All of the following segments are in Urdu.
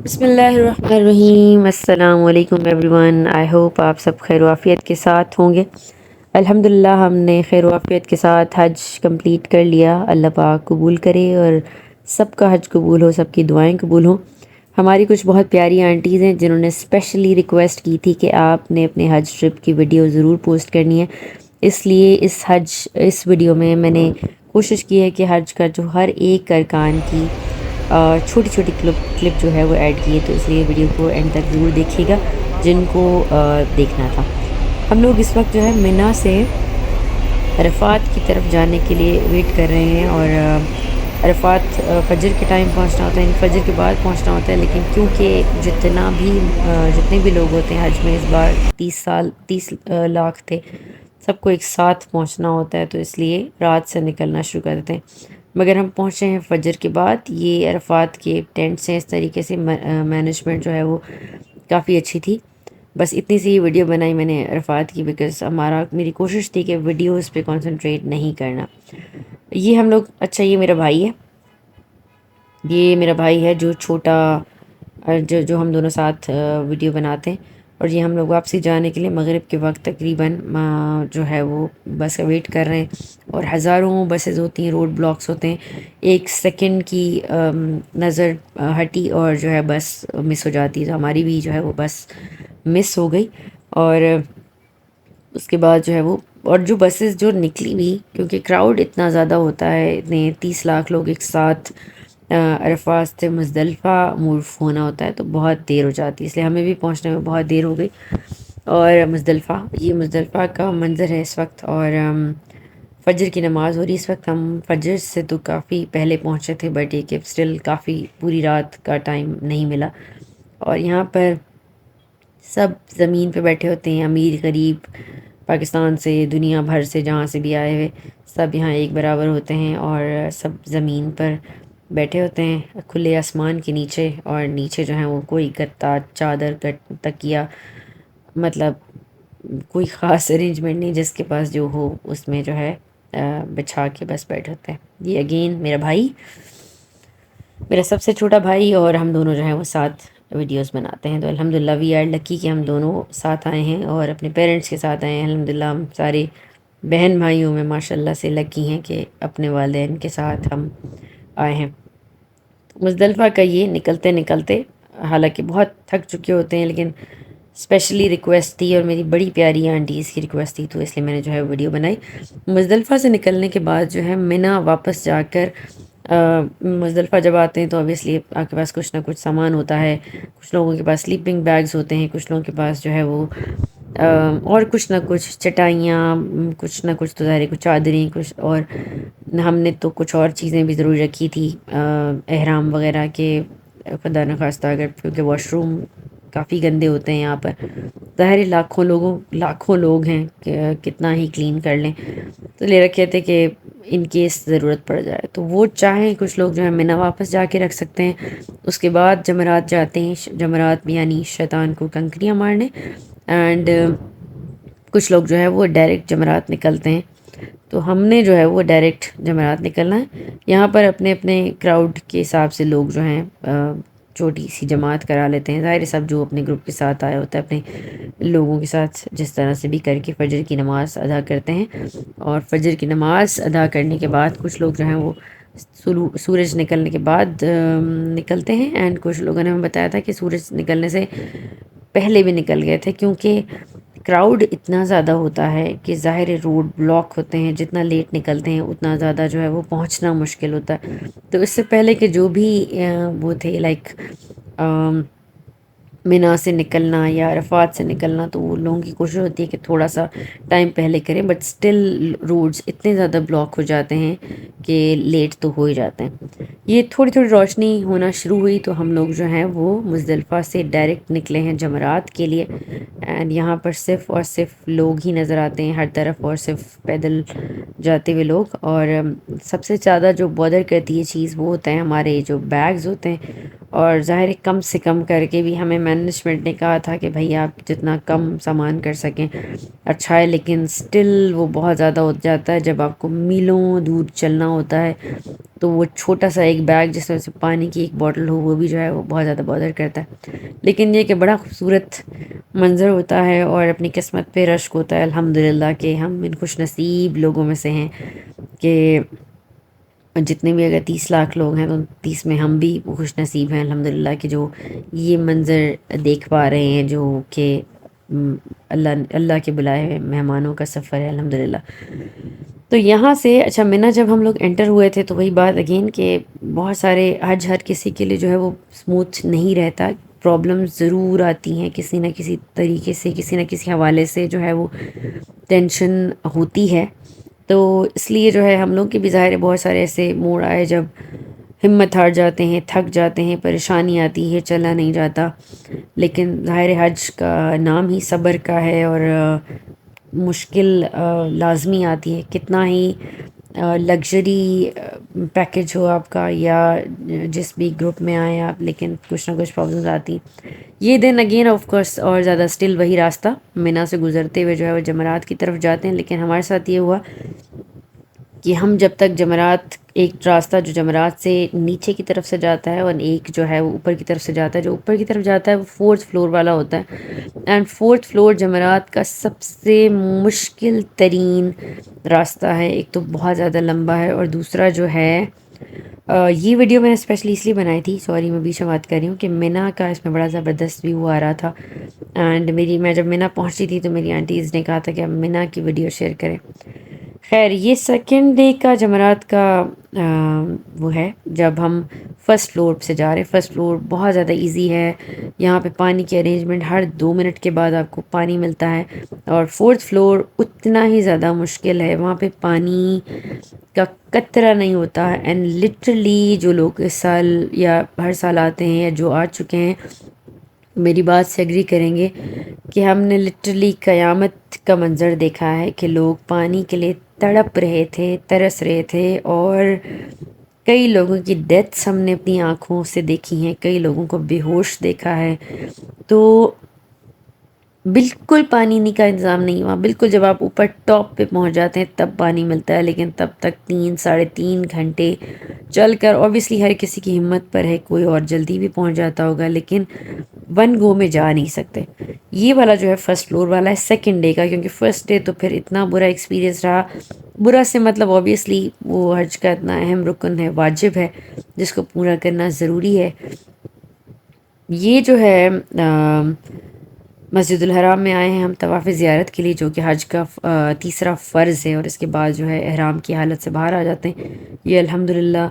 بسم اللہ الرحمن الرحیم، السلام علیکم ایوری ون۔ آئی ہوپ آپ سب خیر و عافیت کے ساتھ ہوں گے۔ الحمدللہ ہم نے خیر و عافیت کے ساتھ حج کمپلیٹ کر لیا۔ اللہ پاک قبول کرے اور سب کا حج قبول ہو، سب کی دعائیں قبول ہوں۔ ہماری کچھ بہت پیاری آنٹیز ہیں جنہوں نے اسپیشلی ریکویسٹ کی تھی کہ آپ نے اپنے حج ٹرپ کی ویڈیو ضرور پوسٹ کرنی ہے، اس لیے اس ویڈیو میں نے کوشش کی ہے کہ حج کا جو ہر ایک ارکان کی چھوٹی چھوٹی کلپ جو ہے وہ ایڈ کی ہے، تو اس لیے ویڈیو کو اینڈ تک ضرور دیکھیے گا جن کو دیکھنا تھا۔ ہم لوگ اس وقت جو ہے منا سے عرفات کی طرف جانے کے لیے ویٹ کر رہے ہیں، اور عرفات فجر کے ٹائم پہنچنا ہوتا ہے، یعنی فجر کے بعد پہنچنا ہوتا ہے، لیکن کیونکہ جتنے بھی لوگ ہوتے ہیں حج میں اس بار 30 لاکھ تھے، سب کو ایک ساتھ پہنچنا ہوتا ہے، تو اس لیے رات سے نکلنا شروع کر دیتے ہیں۔ مگر ہم پہنچے ہیں فجر کے بعد۔ یہ عرفات کے ٹینٹ سے اس طریقے سے مینجمنٹ جو ہے وہ کافی اچھی تھی۔ بس اتنی سی ویڈیو بنائی میں نے عرفات کی، بیکاز میری کوشش تھی کہ ویڈیوز پہ کنسنٹریٹ نہیں کرنا۔ یہ ہم لوگ، اچھا یہ میرا بھائی ہے، یہ میرا بھائی ہے جو چھوٹا، جو ہم دونوں ساتھ ویڈیو بناتے ہیں، اور یہ ہم لوگ واپسی جانے کے لیے مغرب کے وقت تقریباً جو ہے وہ بس کا ویٹ کر رہے ہیں، اور ہزاروں بسز ہوتی ہیں، روڈ بلاکس ہوتے ہیں، ایک سیکنڈ کی نظر ہٹی اور جو ہے بس مس ہو جاتی ہے، تو ہماری بھی جو ہے وہ بس مس ہو گئی۔ اور اس کے بعد جو ہے وہ، اور جو بسز جو نکلی بھی، کیونکہ کراؤڈ اتنا زیادہ ہوتا ہے، اتنے 30 لاکھ لوگ ایک ساتھ عرفات سے مزدلفہ موو ہونا ہوتا ہے، تو بہت دیر ہو جاتی ہے، اس لیے ہمیں بھی پہنچنے میں بہت دیر ہو گئی۔ اور یہ مزدلفہ کا منظر ہے اس وقت، اور فجر کی نماز ہو رہی اس وقت۔ ہم فجر سے تو کافی پہلے پہنچے تھے، بٹ یہ کہ اسٹل کافی پوری رات کا ٹائم نہیں ملا۔ اور یہاں پر سب زمین پہ بیٹھے ہوتے ہیں، امیر غریب، پاکستان سے، دنیا بھر سے، جہاں سے بھی آئے ہوئے، سب یہاں ایک برابر ہوتے ہیں، اور سب زمین پر بیٹھے ہوتے ہیں کھلے آسمان کے نیچے، اور نیچے جو ہیں وہ کوئی گتا، چادر، تکیا، مطلب کوئی خاص ارینجمنٹ نہیں، جس کے پاس جو ہو اس میں جو ہے بچھا کے بس بیٹھے ہوتے ہیں۔ یہ اگین میرا بھائی، میرا سب سے چھوٹا بھائی، اور ہم دونوں جو ہیں وہ ساتھ ویڈیوز بناتے ہیں، تو الحمدللہ وی آر لکی کہ ہم دونوں ساتھ آئے ہیں اور اپنے پیرنٹس کے ساتھ آئے ہیں۔ الحمدللہ ہم سارے بہن بھائیوں میں ماشاءاللہ سے لکی ہیں کہ اپنے والدین کے ساتھ ہم آئے ہیں۔ مزدلفہ کا یہ نکلتے نکلتے، حالانکہ بہت تھک چکے ہوتے ہیں، لیکن اسپیشلی ریکویسٹ تھی، اور میری بڑی پیاری آنٹیز کی ریکویسٹ تھی، تو اس لیے میں نے جو ہے ویڈیو بنائی۔ مزدلفہ سے نکلنے کے بعد جو ہے منا واپس جا کر، مزدلفہ جب آتے ہیں تو obviously آپ کے پاس کچھ نہ کچھ سامان ہوتا ہے، کچھ لوگوں کے پاس سلیپنگ بیگز ہوتے ہیں، کچھ لوگوں کے پاس جو ہے وہ اور کچھ نہ کچھ چٹائیاں، کچھ نہ کچھ تو ظاہر ہے کچھ چادریں، کچھ، اور ہم نے تو کچھ اور چیزیں بھی ضرور رکھی تھی، احرام وغیرہ کے، خدا نخواستہ اگر، کیونکہ واش روم کافی گندے ہوتے ہیں یہاں پر، ظاہر ہے لاکھوں لوگ ہیں کہ کتنا ہی کلین کر لیں، تو لے رکھے تھے کہ ان کیس ضرورت پڑ جائے، تو وہ چاہیں کچھ لوگ جو ہے منا واپس جا کے رکھ سکتے ہیں۔ اس کے بعد جمرات جاتے ہیں، جمرات بھی یعنی شیطان کو کنکریاں مارنے، اینڈ کچھ لوگ جو ہے وہ ڈائریکٹ جمرات نکلتے ہیں، تو ہم نے جو ہے وہ ڈائریکٹ جمرات نکلنا ہے۔ یہاں پر اپنے اپنے کراؤڈ کے حساب سے لوگ جو ہیں چھوٹی سی جماعت کرا لیتے ہیں، ظاہر ہے سب جو اپنے گروپ کے ساتھ آیا ہوتا ہے اپنے لوگوں کے ساتھ جس طرح سے بھی کر کے فجر کی نماز ادا کرتے ہیں، اور فجر کی نماز ادا کرنے کے بعد کچھ لوگ جو ہیں وہ سورج نکلنے کے بعد نکلتے ہیں، اینڈ کچھ لوگوں نے ہمیں بتایا تھا کہ سورج نکلنے سے پہلے بھی نکل گئے تھے، کیونکہ کراؤڈ اتنا زیادہ ہوتا ہے کہ ظاہر روڈ بلاک ہوتے ہیں، جتنا لیٹ نکلتے ہیں اتنا زیادہ جو ہے وہ پہنچنا مشکل ہوتا ہے، تو اس سے پہلے کہ جو بھی وہ تھے لائک منا سے نکلنا یا عرفات سے نکلنا، تو وہ لوگوں کی کوشش ہوتی ہے کہ تھوڑا سا ٹائم پہلے کریں، بٹ سٹل روڈز اتنے زیادہ بلاک ہو جاتے ہیں کہ لیٹ تو ہو ہی جاتے ہیں۔ یہ تھوڑی تھوڑی روشنی ہونا شروع ہوئی تو ہم لوگ جو ہیں وہ مزدلفہ سے ڈائریکٹ نکلے ہیں جمرات کے لیے، اینڈ یہاں پر صرف اور صرف لوگ ہی نظر آتے ہیں ہر طرف، اور صرف پیدل جاتے ہوئے لوگ، اور سب سے زیادہ جو بادر کرتی ہے چیز وہ ہوتا ہے ہمارے جو بیگز ہوتے ہیں، اور ظاہر ہے کم سے کم کر کے بھی ہمیں مینجمنٹ نے کہا تھا کہ بھائی آپ جتنا کم سامان کر سکیں اچھا ہے، لیکن سٹل وہ بہت زیادہ ہو جاتا ہے جب آپ کو میلوں دور چلنا ہوتا ہے، تو وہ چھوٹا سا ایک بیگ جس میں سے پانی کی ایک بوٹل ہو وہ بھی جو ہے وہ بہت زیادہ بادر کرتا ہے۔ لیکن یہ کہ بڑا خوبصورت منظر ہوتا ہے اور اپنی قسمت پہ رشک ہوتا ہے الحمدللہ کہ ہم ان خوش نصیب لوگوں میں سے ہیں کہ جتنے بھی اگر 30 لاکھ لوگ ہیں تو 30 میں ہم بھی خوش نصیب ہیں الحمدللہ کہ جو یہ منظر دیکھ پا رہے ہیں، جو کہ اللہ اللہ کے بلائے ہوئے مہمانوں کا سفر ہے الحمدللہ۔ تو یہاں سے اچھا منہ جب ہم لوگ انٹر ہوئے تھے تو وہی بات اگین کہ بہت سارے حج ہر کسی کے لیے جو ہے وہ اسموتھ نہیں رہتا، پرابلم ضرور آتی ہیں کسی نہ کسی طریقے سے، کسی نہ کسی حوالے سے جو ہے وہ ٹینشن ہوتی ہے۔ تو اس لیے جو ہے ہم لوگ کے بھی ظاہر ہے بہت سارے ایسے موڑ آئے جب ہمت ہار جاتے ہیں، تھک جاتے ہیں، پریشانی آتی ہے، چلا نہیں جاتا، لیکن ظاہر حج کا نام ہی صبر کا ہے اور مشکل لازمی آتی ہے، کتنا ہی لگژری پیکج ہو آپ کا یا جس بھی گروپ میں آئیں آپ، لیکن کچھ نہ کچھ پرابلمز آتی ہیں۔ یہ دن اگین آف کورس اور زیادہ اسٹل وہی راستہ مینا سے گزرتے ہوئے جو ہے وہ جمرات کی طرف جاتے ہیں، لیکن ہمارے ساتھ یہ ہوا کہ ہم جب تک جمرات، ایک راستہ جو جمرات سے نیچے کی طرف سے جاتا ہے اور ایک جو ہے وہ اوپر کی طرف سے جاتا ہے، جو اوپر کی طرف جاتا ہے وہ 4th فلور والا ہوتا ہے، اینڈ 4th فلور جمرات کا سب سے مشکل ترین راستہ ہے۔ ایک تو بہت زیادہ لمبا ہے اور دوسرا جو ہے یہ ویڈیو میں نے اسپیشلی اس لیے بنائی تھی، سوری میں بیچ میں بات کر رہی ہوں، کہ مینا کا اس میں بڑا زبردست ویو آ رہا تھا، اینڈ میں جب مینا پہنچی تھی تو میری آنٹیز نے کہا تھا کہ ہم مینا کی ویڈیو شیئر کریں۔ خیر یہ سیکنڈ ڈے کا جمرات کا وہ ہے جب ہم 1st فلور سے جا رہے ہیں۔ 1st فلور بہت زیادہ ایزی ہے، یہاں پہ پانی کی ارینجمنٹ ہر 2 منٹ کے بعد آپ کو پانی ملتا ہے، اور 4th فلور اتنا ہی زیادہ مشکل ہے، وہاں پہ پانی کا قطرہ نہیں ہوتا ہے، اینڈ لٹرلی جو لوگ اس سال یا ہر سال آتے ہیں یا جو آ چکے ہیں میری بات سے ایگری کریں گے کہ ہم نے لٹرلی قیامت کا منظر دیکھا ہے کہ لوگ پانی کے لیے تڑپ رہے تھے، ترس رہے تھے، اور کئی لوگوں کی ڈیتھس ہم نے اپنی آنکھوں سے دیکھی ہیں، کئی لوگوں کو بے ہوش دیکھا ہے۔ تو بالکل پانی کا انتظام نہیں ہوا، بالکل جب آپ اوپر ٹاپ پہ پہنچ جاتے ہیں تب پانی ملتا ہے، لیکن تب تک 3 ساڑھے 3 گھنٹے چل کر اوبیسلی ہر کسی کی ہمت پر ہے، کوئی اور جلدی بھی پہنچ جاتا ہوگا لیکن ون گو میں جا نہیں سکتے۔ یہ والا جو ہے 1st فلور والا ہے سیکنڈ ڈے کا، کیونکہ 1st ڈے تو پھر اتنا برا ایکسپیرینس رہا، برا سے مطلب اوبیسلی وہ حج کا اتنا اہم رکن ہے، واجب ہے، جس کو پورا کرنا ضروری ہے۔ یہ جو ہے مسجد الحرام میں آئے ہیں ہم طواف زیارت کے لیے، جو کہ حج کا تیسرا فرض ہے، اور اس کے بعد جو ہے احرام کی حالت سے باہر آ جاتے ہیں۔ یہ الحمدللہ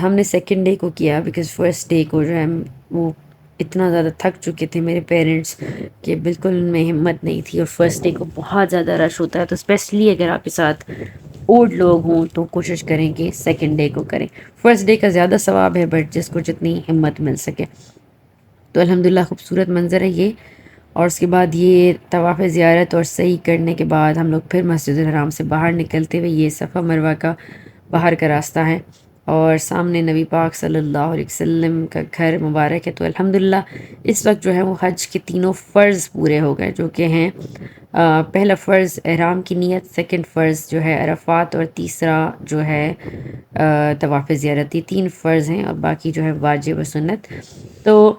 ہم نے سیکنڈ ڈے کو کیا، بیکاز 1st ڈے کو جو ہے وہ اتنا زیادہ تھک چکے تھے میرے پیرنٹس کہ بالکل ان میں ہمت نہیں تھی، اور 1st ڈے کو بہت زیادہ رش ہوتا ہے، تو اسپیشلی اگر آپ کے ساتھ اولڈ لوگ ہوں تو کوشش کریں کہ سیکنڈ ڈے کو کریں۔ 1st ڈے کا زیادہ ثواب ہے، بٹ جس کو جتنی ہمت مل سکے۔ تو الحمدللہ خوبصورت منظر ہے یہ، اور اس کے بعد یہ طواف زیارت اور صحیح کرنے کے بعد ہم لوگ پھر مسجد الحرام سے باہر نکلتے ہوئے، یہ صفا مروہ کا باہر کا راستہ ہے، اور سامنے نبی پاک صلی اللہ علیہ وسلم کا گھر مبارک ہے۔ تو الحمدللہ اس وقت جو ہے وہ حج کے تینوں فرض پورے ہو گئے، جو کہ ہیں پہلا فرض احرام کی نیت، سیکنڈ فرض جو ہے عرفات، اور تیسرا جو ہے طواف زیارت۔ یہ 3 فرض ہیں اور باقی جو ہے واجب و سنت۔ تو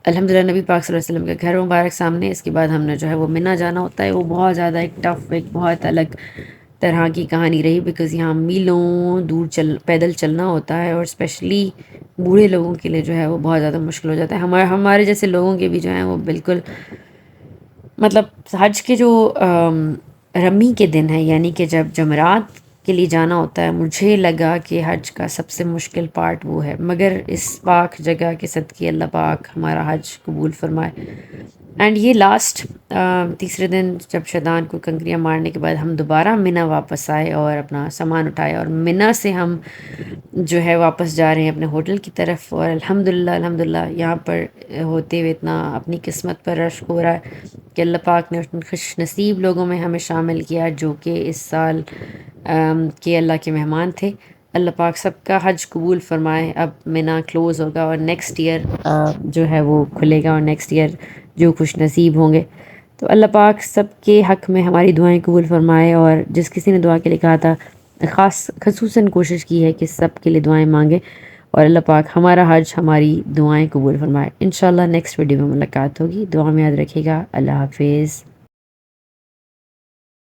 الحمدللہ نبی پاک صلی اللہ علیہ وسلم کا گھر مبارک سامنے، اس کے بعد ہم نے جو ہے وہ مینا جانا ہوتا ہے۔ وہ بہت زیادہ ایک ٹف، ایک بہت الگ طرح کی کہانی رہی، بیکاز یہاں میلوں دور پیدل چلنا ہوتا ہے، اور اسپیشلی بوڑھے لوگوں کے لیے جو ہے وہ بہت زیادہ مشکل ہو جاتا ہے، ہمارے جیسے لوگوں کے بھی جو ہیں وہ بالکل مطلب حج کے جو رمی کے دن ہے، یعنی کہ جب جمرات کے لیے جانا ہوتا ہے، مجھے لگا کہ حج کا سب سے مشکل پارٹ وہ ہے، مگر اس پاک جگہ کے صدقے اللہ پاک ہمارا حج قبول فرمائے۔ اینڈ یہ لاسٹ تیسرے دن جب شیطان کو کنکریاں مارنے کے بعد ہم دوبارہ مینا واپس آئے اور اپنا سامان اٹھایا، اور مینا سے ہم جو ہے واپس جا رہے ہیں اپنے ہوٹل کی طرف، اور الحمدللہ یہاں پر ہوتے ہوئے اتنا اپنی قسمت پر رشک ہو رہا ہے کہ اللہ پاک نے ان خوش نصیب لوگوں میں ہمیں شامل کیا جو کہ اس سال کے اللہ کے مہمان تھے۔ اللہ پاک سب کا حج قبول فرمائے. اب مینا کلوز ہوگا اور نیکسٹ ایئر جو ہے وہ کھلے گا، اور نیکسٹ ایئر جو خوش نصیب ہوں گے تو اللہ پاک سب کے حق میں ہماری دعائیں قبول فرمائے. اور جس کسی نے دعا کے لیے کہا تھا، خصوصاً کوشش کی ہے کہ سب کے لیے دعائیں مانگے، اور اللہ پاک ہمارا حج ہماری دعائیں قبول فرمائے. انشاءاللہ نیکسٹ ویڈیو میں ملاقات ہوگی. دعا میں یاد رکھیے گا. اللہ حافظ.